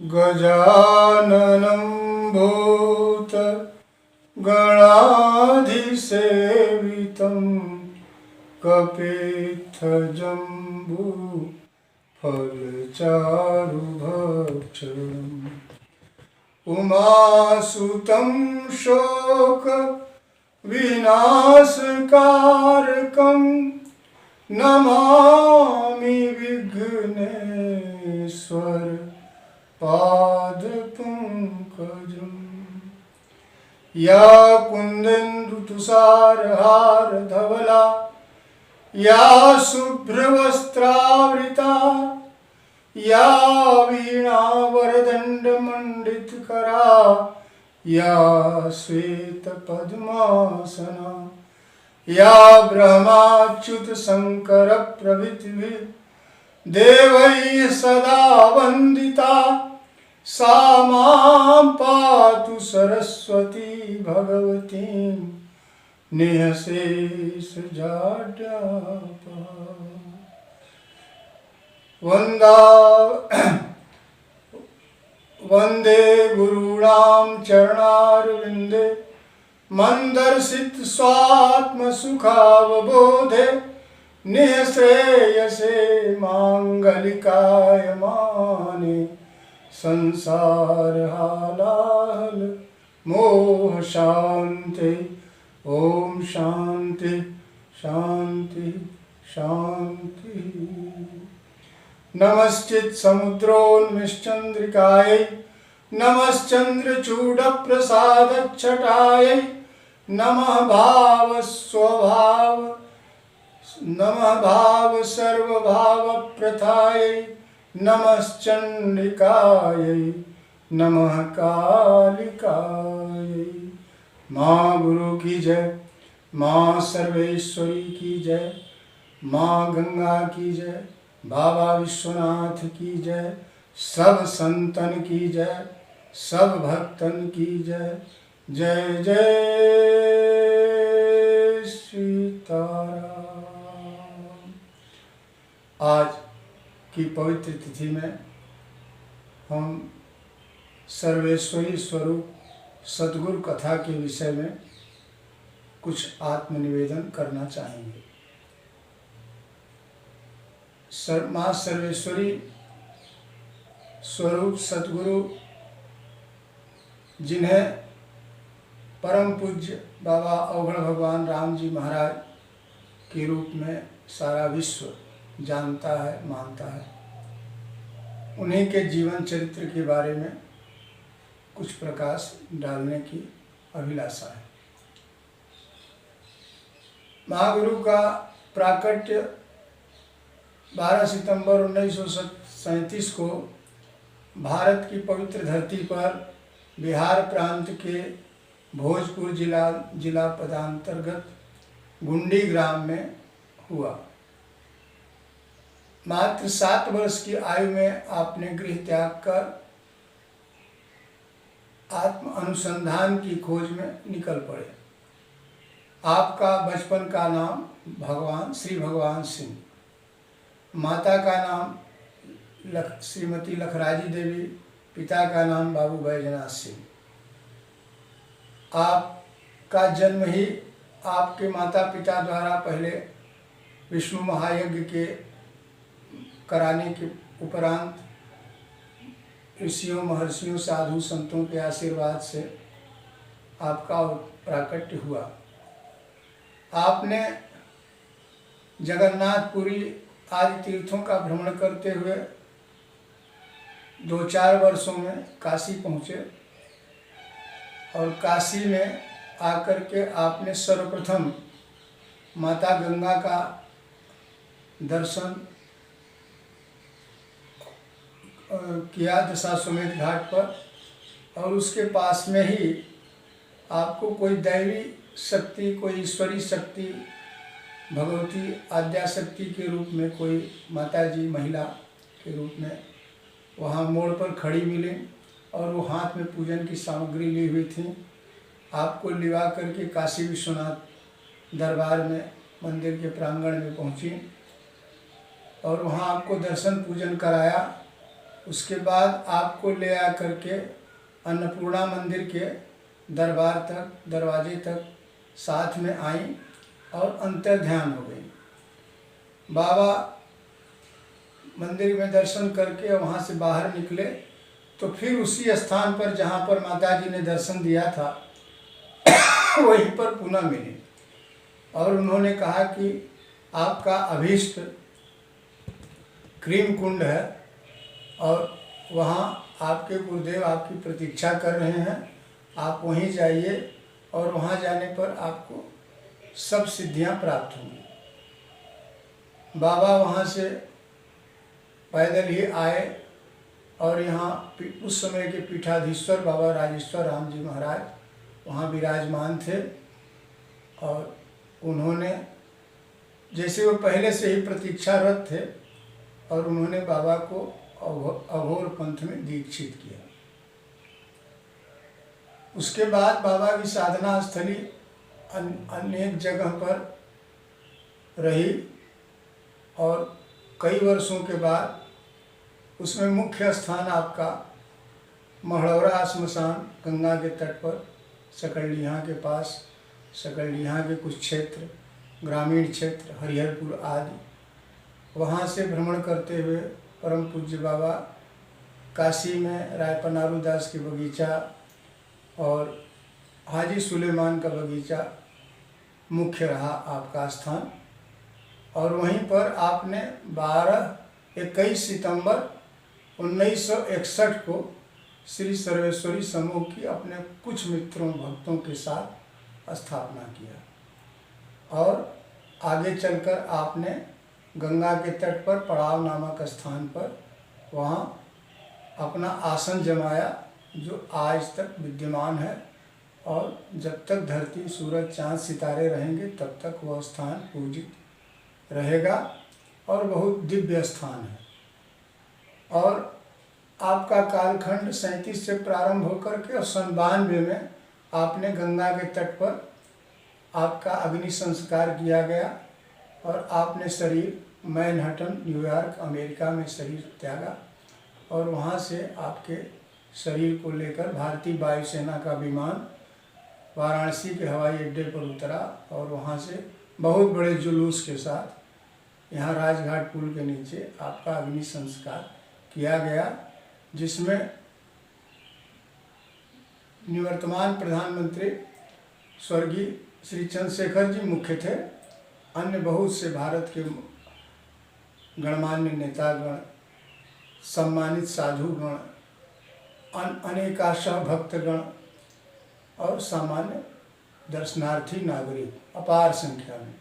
गजाननं भूतगणाधिसेवितं कपित्थजम्बूफलचारुभक्षणम् उमासुतं शोकविनाशकारकं नमामि विघ्नेश्वर पादपङ्कजम्। या कुन्देन्दुतुषारहारधवला या शुभ्रवस्त्रावृता या वीणावरदण्डमण्डितकरा या श्वेतपद्मासना या ब्रह्माच्युतशङ्करप्रभृतिभिः देवैः सदा वन्दिता सा मां पातु सरस्वती भगवती निःशेषजाड्यापहा। वन्दे गुरूणां चरणारविन्दे मन्दर्शित स्वात्मसुखावबोधे निःश्रेयसे माङ्गलिकायमाने संसारहालाहल मोह शान्ति। ओम शांति शांति शांति। नमश्चित् समुद्रोन्मिश्चन्द्रिकायै नमश्चन्द्रचूडप्रसादच्छटायै नमः भाव सर्वभावप्रथायै नमश्चण्डिकायै नमः कालिकायै। माँ गुरु की जय, माँ सर्वेश्वरी की जय, माँ गंगा की जय, बाबा विश्वनाथ की जय, सब संतन की जय, सब भक्तन की जय। जय जय सीताराम। आज की पवित्र तिथि में हम सर्वेश्वरी स्वरूप सद्गुरु कथा के विषय में कुछ आत्मनिवेदन करना चाहेंगे। माँ सर्वेश्वरी स्वरूप सद्गुरु जिन्हें परम पूज्य बाबा अवघड़ भगवान राम जी महाराज के रूप में सारा विश्व जानता है, मानता है, उन्हीं के जीवन चरित्र के बारे में कुछ प्रकाश डालने की अभिलाषा है। महागुरु का प्राकट्य 12 सितंबर 1937 को भारत की पवित्र धरती पर बिहार प्रांत के भोजपुर जिला पदांतर्गत गुंडी ग्राम में हुआ। मात्र 7 वर्ष की आयु में आपने गृह त्याग कर आत्म अनुसंधान की खोज में निकल पड़े। आपका बचपन का नाम श्री भगवान सिंह, माता का नाम श्रीमती लखराजी देवी, पिता का नाम बाबू बैजनाथ सिंह। आपका जन्म ही आपके माता पिता द्वारा पहले विष्णु महायज्ञ के कराने के उपरांत ऋषियों, महर्षियों, साधु संतों के आशीर्वाद से आपका प्राकट्य हुआ। आपने जगन्नाथपुरी आदि तीर्थों का भ्रमण करते हुए 2-4 वर्षों में काशी पहुँचे और काशी में आकर के आपने सर्वप्रथम माता गंगा का दर्शन किया दशाश्वमेध घाट पर, और उसके पास में ही आपको कोई दैवी शक्ति, कोई ईश्वरी शक्ति, भगवती आद्याशक्ति के रूप में कोई माताजी महिला के रूप में वहाँ मोड़ पर खड़ी मिली और वो हाथ में पूजन की सामग्री ली हुई थी। आपको लिवा करके काशी विश्वनाथ दरबार में मंदिर के प्रांगण में पहुँची और वहाँ आपको दर्शन पूजन कराया उसके बाद आपको ले आ करके अन्नपूर्णा मंदिर के दरबार तक, दरवाजे तक साथ में आई और अंतर ध्यान हो गई। बाबा मंदिर में दर्शन करके वहाँ से बाहर निकले तो फिर उसी स्थान पर जहाँ पर माता जी ने दर्शन दिया था वहीं पर पुनः मिले और उन्होंने कहा कि आपका अभीष्ट क्रीम कुंड है और वहाँ आपके गुरुदेव आपकी प्रतीक्षा कर रहे हैं, आप वहीं जाइए और वहाँ जाने पर आपको सब सिद्धियाँ प्राप्त होंगी। बाबा वहाँ से पैदल ही आए और यहाँ उस समय के पीठाधीश्वर बाबा राजेश्वर राम जी महाराज वहाँ विराजमान थे और उन्होंने जैसे वो पहले से ही प्रतीक्षारत थे और उन्होंने बाबा को अघोर पंथ में दीक्षित किया। उसके बाद बाबा की साधना स्थली अनेक जगह पर रही और कई वर्षों के बाद उसमें मुख्य स्थान आपका महड़ौरा श्मशान गंगा के तट पर सकलडीहा के पास, सकलडीहा के कुछ क्षेत्र, ग्रामीण क्षेत्र, हरिहरपुर आदि, वहाँ से भ्रमण करते हुए परम पूज्य बाबा काशी में राय पनारू दास के बगीचा और हाजी सुलेमान का बगीचा मुख्य रहा आपका स्थान। और वहीं पर आपने 21 सितंबर 1961 को श्री सर्वेश्वरी समूह की अपने कुछ मित्रों भक्तों के साथ स्थापना किया और आगे चलकर आपने गंगा के तट पर पड़ाव नामक स्थान पर वहाँ अपना आसन जमाया जो आज तक विद्यमान है और जब तक धरती, सूरज, चाँद, सितारे रहेंगे तब तक वह स्थान पूजित रहेगा और बहुत दिव्य स्थान है। और आपका कालखंड 37 से प्रारंभ होकर के और 92 में आपने गंगा के तट पर आपका अग्नि संस्कार किया गया और आपने शरीर मैनहट्टन, न्यूयॉर्क, अमेरिका में शरीर त्यागा और वहाँ से आपके शरीर को लेकर भारतीय वायुसेना का विमान वाराणसी के हवाई अड्डे पर उतरा और वहाँ से बहुत बड़े जुलूस के साथ यहाँ राजघाट पुल के नीचे आपका अग्नि संस्कार किया गया, जिसमें निवर्तमान प्रधानमंत्री स्वर्गीय श्री चंद्रशेखर जी मुख्य थे। अन्य बहुत से भारत के गणमान्य नेतागण, सम्मानित साधुगण, अनेकाशः भक्तगण और सामान्य दर्शनार्थी नागरिक अपार संख्या में।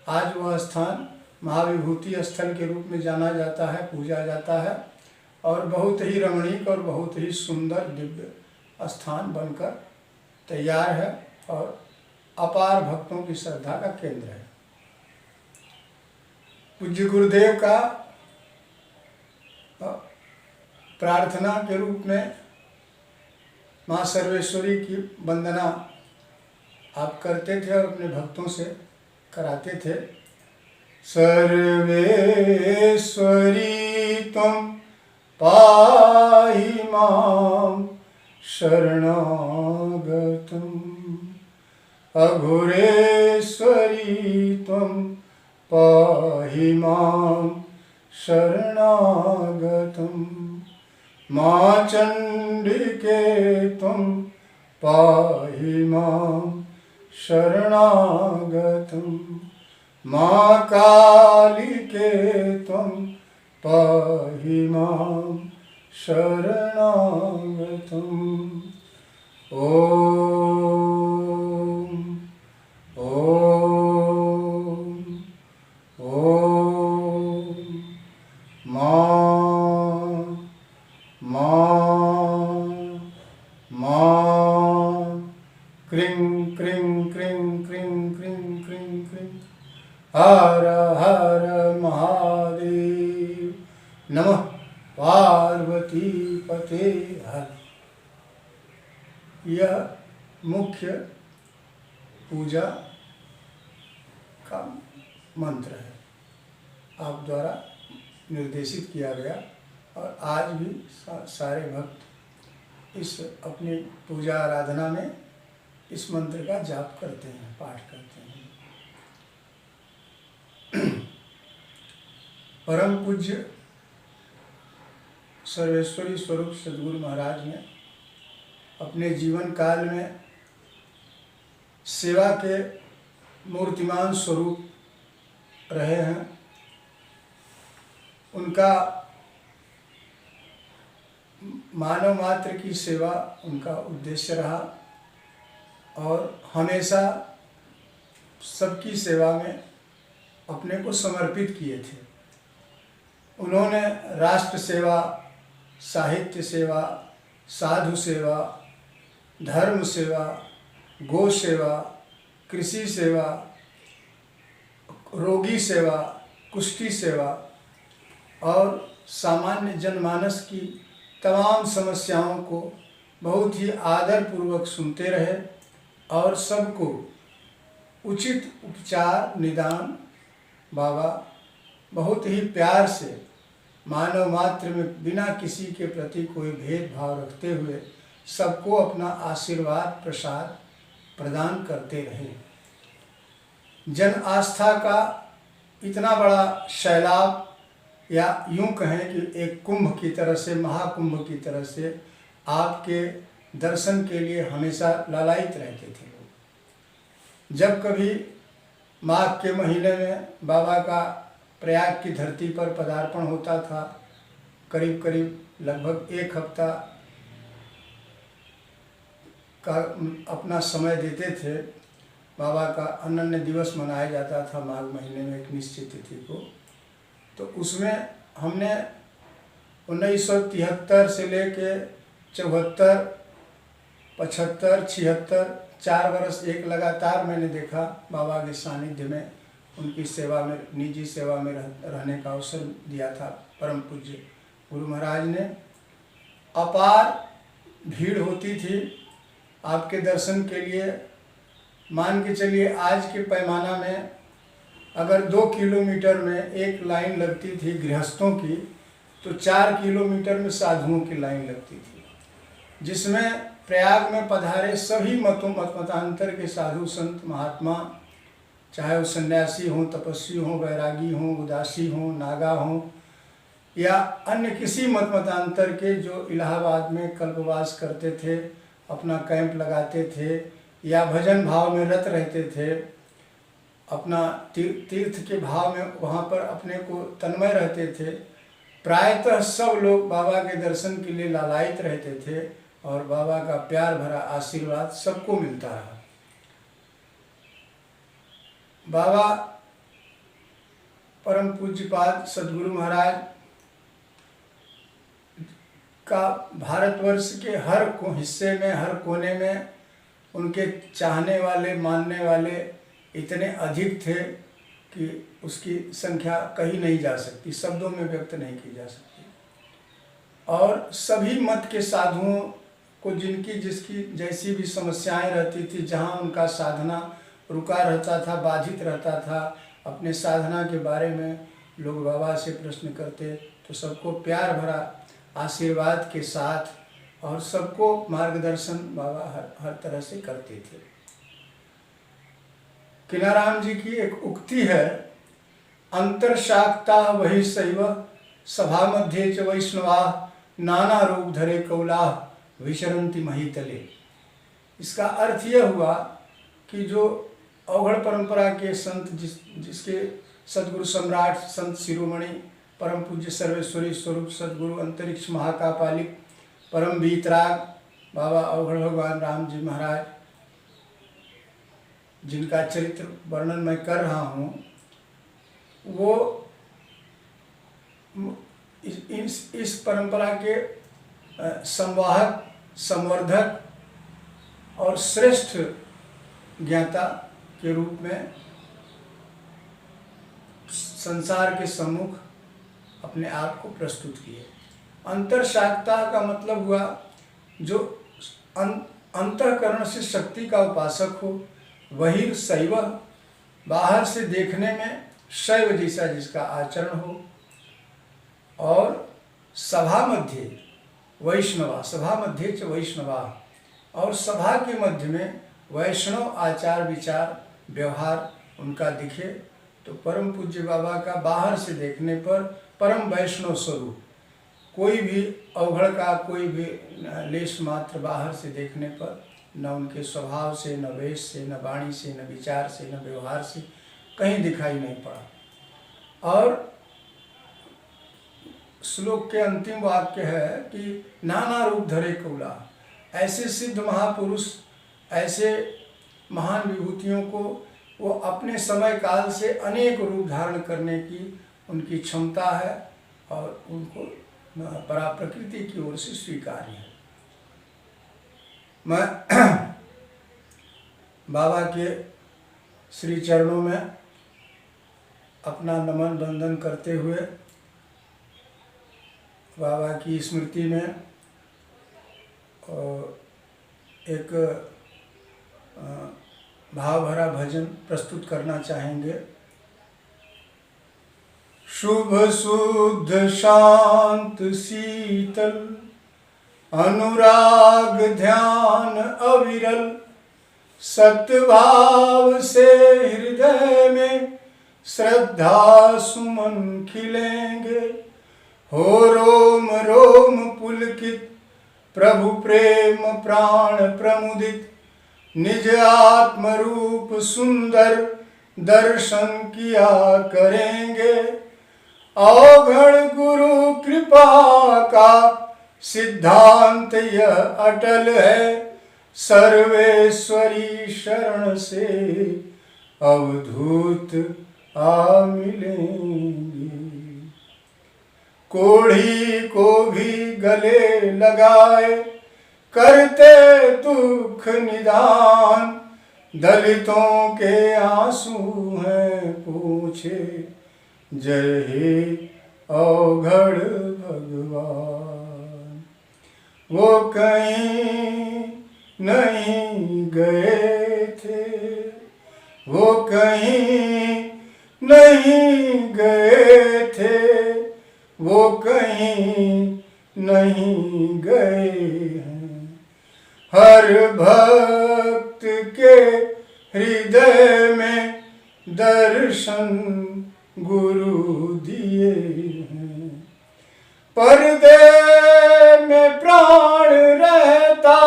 आज वह स्थान महाविभूति स्थल के रूप में जाना जाता है, पूजा जाता है और बहुत ही रमणीक और बहुत ही सुंदर दिव्य स्थान बनकर तैयार है और अपार भक्तों की श्रद्धा का केंद्र है। पूज्य गुरुदेव का प्रार्थना के रूप में माँ सर्वेश्वरी की वंदना आप करते थे और अपने भक्तों से कराते थे। सर्वेश्वरी त्वं पाहि मां शरणागतम्, अघोरेश्वरी त्वं पाहि मां शरणागतम्, मां चण्डिके त्वं पाहि मां शरणागतम्, मां कालिके त्वं पाहि मां शरणागतम्। ॐ ॐ ॐ क्रीं क्रीं क्रीं क्रीं क्रीं क्रीं क्रीं हर हर महादेव नमः पार्वती पते हर। यह मुख्य पूजा का मंत्र है, आप द्वारा निर्देशित किया गया और आज भी सारे भक्त इस अपनी पूजा आराधना में इस मंत्र का जाप करते हैं, पाठ करते हैं। परम पूज्य सर्वेश्वरी स्वरूप सद्गुरु महाराज ने अपने जीवन काल में सेवा के मूर्तिमान स्वरूप रहे हैं। उनका मानव मात्र की सेवा उनका उद्देश्य रहा और हमेशा सबकी सेवा में अपने को समर्पित किए थे। उन्होंने राष्ट्र सेवा, साहित्य सेवा, साधु सेवा, धर्म सेवा, गौ सेवा, कृषि सेवा, रोगी सेवा, कुष्ठी सेवा और सामान्य जनमानस की तमाम समस्याओं को बहुत ही आदरपूर्वक सुनते रहे और सबको उचित उपचार निदान बाबा बहुत ही प्यार से मानव मात्र में बिना किसी के प्रति कोई भेदभाव रखते हुए सबको अपना आशीर्वाद प्रसाद प्रदान करते रहे। जन आस्था का इतना बड़ा सैलाब या यूं कहें कि एक कुंभ की तरह से, महाकुंभ की तरह से आपके दर्शन के लिए हमेशा लालायित रहते थे लोग। जब कभी माघ के महीने में बाबा का प्रयाग की धरती पर पदार्पण होता था, करीब करीब लगभग एक हफ्ता का अपना समय देते थे। बाबा का अनन्य दिवस मनाया जाता था माघ महीने में एक निश्चित तिथि को। तो उसमें हमने 1973 से लेके 74, 75, 76 4 वर्ष एक लगातार मैंने देखा बाबा के सानिध्य में, उनकी सेवा में, निजी सेवा में रहने का अवसर दिया था परम पूज्य गुरु महाराज ने। अपार भीड़ होती थी आपके दर्शन के लिए। मान के चलिए आज के पैमाना में अगर 2 किलोमीटर में एक लाइन लगती थी गृहस्थों की, तो 4 किलोमीटर में साधुओं की लाइन लगती थी, जिसमें प्रयाग में पधारे सभी मतांतर के साधु संत महात्मा, चाहे वो सन्यासी हों, तपस्वी हों, वैरागी हों, उदासी हों, नागा हों या अन्य किसी मतांतर के जो इलाहाबाद में कल्पवास करते थे, अपना कैंप लगाते थे या भजन भाव में रत रहते थे, अपना तीर्थ के भाव में वहाँ पर अपने को तन्मय रहते थे। प्रायतः सब लोग बाबा के दर्शन के लिए लालायित रहते थे और बाबा का प्यार भरा आशीर्वाद सबको मिलता रहा। बाबा परम पूज्यपाद सद्गुरु महाराज का भारतवर्ष के हर हिस्से में, हर कोने में उनके चाहने वाले, मानने वाले इतने अधिक थे कि उसकी संख्या कही नहीं जा सकती, शब्दों में व्यक्त नहीं की जा सकती। और सभी मत के साधुओं को जिनकी जिसकी जैसी भी समस्याएं रहती थी, जहां उनका साधना रुका रहता था, बाधित रहता था, अपने साधना के बारे में लोग बाबा से प्रश्न करते तो सबको प्यार भरा आशीर्वाद के साथ और सबको मार्गदर्शन बाबा हर तरह से करते थे। किनाराम जी की एक उक्ति है, अंतरशाक्ता वही शैव सभा मध्य च वैष्णवा नाना रूप धरे कौला विचरंती महीतले। इसका अर्थ यह हुआ कि जो अवघड़ परंपरा के संत जिसके सदगुरु सम्राट संत शिरोमणि परम पूज्य सर्वेश्वरी स्वरूप सदगुरु अंतरिक्ष महाकापालिक परम वीतराग बाबा अवघड़ भगवान राम जी महाराज, जिनका चरित्र वर्णन मैं कर रहा हूँ, वो इस परंपरा के संवाहक, संवर्धक और श्रेष्ठ ज्ञाता के रूप में संसार के सम्मुख अपने आप को प्रस्तुत किए। अंतरशाक्ता का मतलब हुआ जो अंतःकरण से शक्ति का उपासक हो, वही शैव, बाहर से देखने में शैव जैसा जिसका आचरण हो, और सभा मध्य वैष्णवा, सभा मध्य च वैष्णवा, और सभा के मध्य में वैष्णव आचार विचार व्यवहार उनका दिखे तो परम पूज्य बाबा का बाहर से देखने पर परम वैष्णव स्वरूप, कोई भी अवघड़ का कोई भी लेश मात्र बाहर से देखने पर न उनके स्वभाव से, न वेश से, न वाणी से, न विचार से, न व्यवहार से कहीं दिखाई नहीं पड़ा। और श्लोक के अंतिम वाक्य है कि नाना रूप धरे कौला। ऐसे सिद्ध महापुरुष, ऐसे महान विभूतियों को वो अपने समय काल से अनेक रूप धारण करने की उनकी क्षमता है और उनको परा प्रकृति की ओर से स्वीकार्य है। मैं बाबा के श्री चरणों में अपना नमन वंदन करते हुए बाबा की स्मृति में एक भाव भरा भजन प्रस्तुत करना चाहेंगे। शुभ शुद्ध शांत शीतल अनुराग ध्यान अविरल, सत्भाव से हृदय में श्रद्धा सुमन खिलेंगे। हो रोम रोम पुलकित प्रभु प्रेम प्राण प्रमुदित, निज आत्म रूप सुंदर दर्शन किया करेंगे। अवघड़ गुरु कृपा का सिद्धांत यह अटल है, सर्वेश्वरी शरण से अवधूत आ मिलेंगे। कोढ़ी को भी गले लगाए करते दुख निदान, दलितों के आंसू हैं पूछे जय हे अवघड़ भगवान। वो कहीं नहीं गए थे, वो कहीं नहीं गए थे, वो कहीं नहीं गए हैं। हर भक्त के हृदय में दर्शन गुरु दिए हैं। पर्दे में प्राण रहता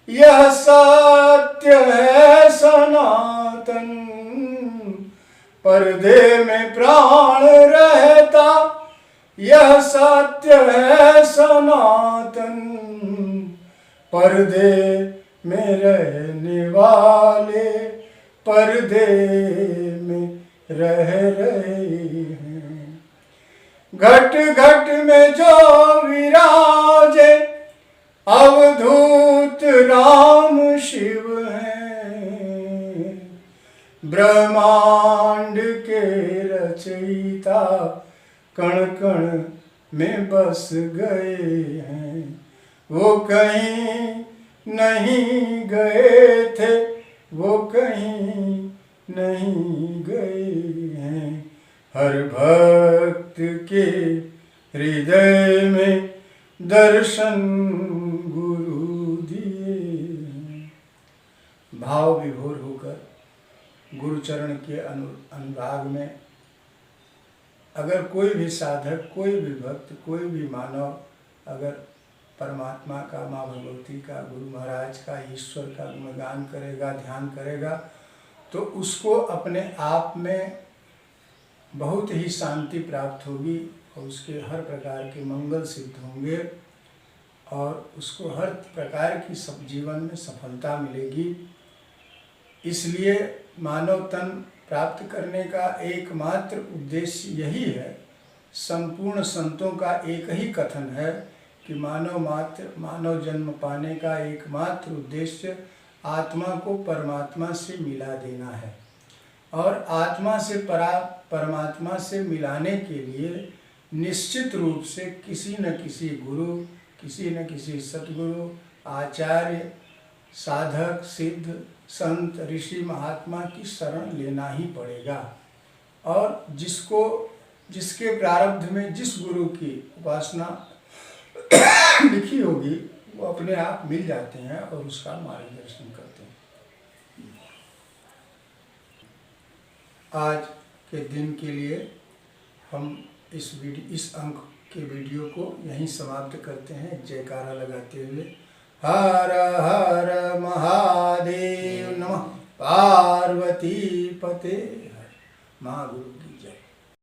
यह सत्य है सनातन, पर्दे में प्राण रहता यह सत्य है सनातन। पर्दे में रहने वाले पर्दे में रह रहे हैं। घट घट में जो विराजे अवधूत राम शिव हैं। ब्रह्मांड के रचयिता कण कण में बस गए हैं। वो कहीं नहीं गए थे, वो कहीं नहीं गए हैं। हर भक्त के हृदय में दर्शन गुरु दिए। भाव विभोर होकर गुरुचरण के अनुराग में अगर कोई भी साधक, कोई भी भक्त, कोई भी मानव अगर परमात्मा का, माँ भगवती का, गुरु महाराज का, ईश्वर का गुणगान करेगा, ध्यान करेगा, तो उसको अपने आप में बहुत ही शांति प्राप्त होगी और उसके हर प्रकार के मंगल सिद्ध होंगे और उसको हर प्रकार की सब जीवन में सफलता मिलेगी। इसलिए मानव तन प्राप्त करने का एकमात्र उद्देश्य यही है। संपूर्ण संतों का एक ही कथन है कि मानव जन्म पाने का एकमात्र उद्देश्य आत्मा को परमात्मा से मिला देना है और आत्मा से परमात्मा से मिलाने के लिए निश्चित रूप से किसी न किसी गुरु, किसी न किसी सतगुरु, आचार्य, साधक, सिद्ध, संत, ऋषि, महात्मा की शरण लेना ही पड़ेगा। और जिसको जिसके प्रारब्ध में जिस गुरु की उपासना लिखी होगी वो अपने आप मिल जाते हैं और उसका मार्गदर्शन करते हैं। आज के दिन के लिए हम इस अंक के वीडियो को यहीं समाप्त करते हैं, जयकारा लगाते हुए। हर हर महादेव, नमः पार्वती पते। हर महागुरु।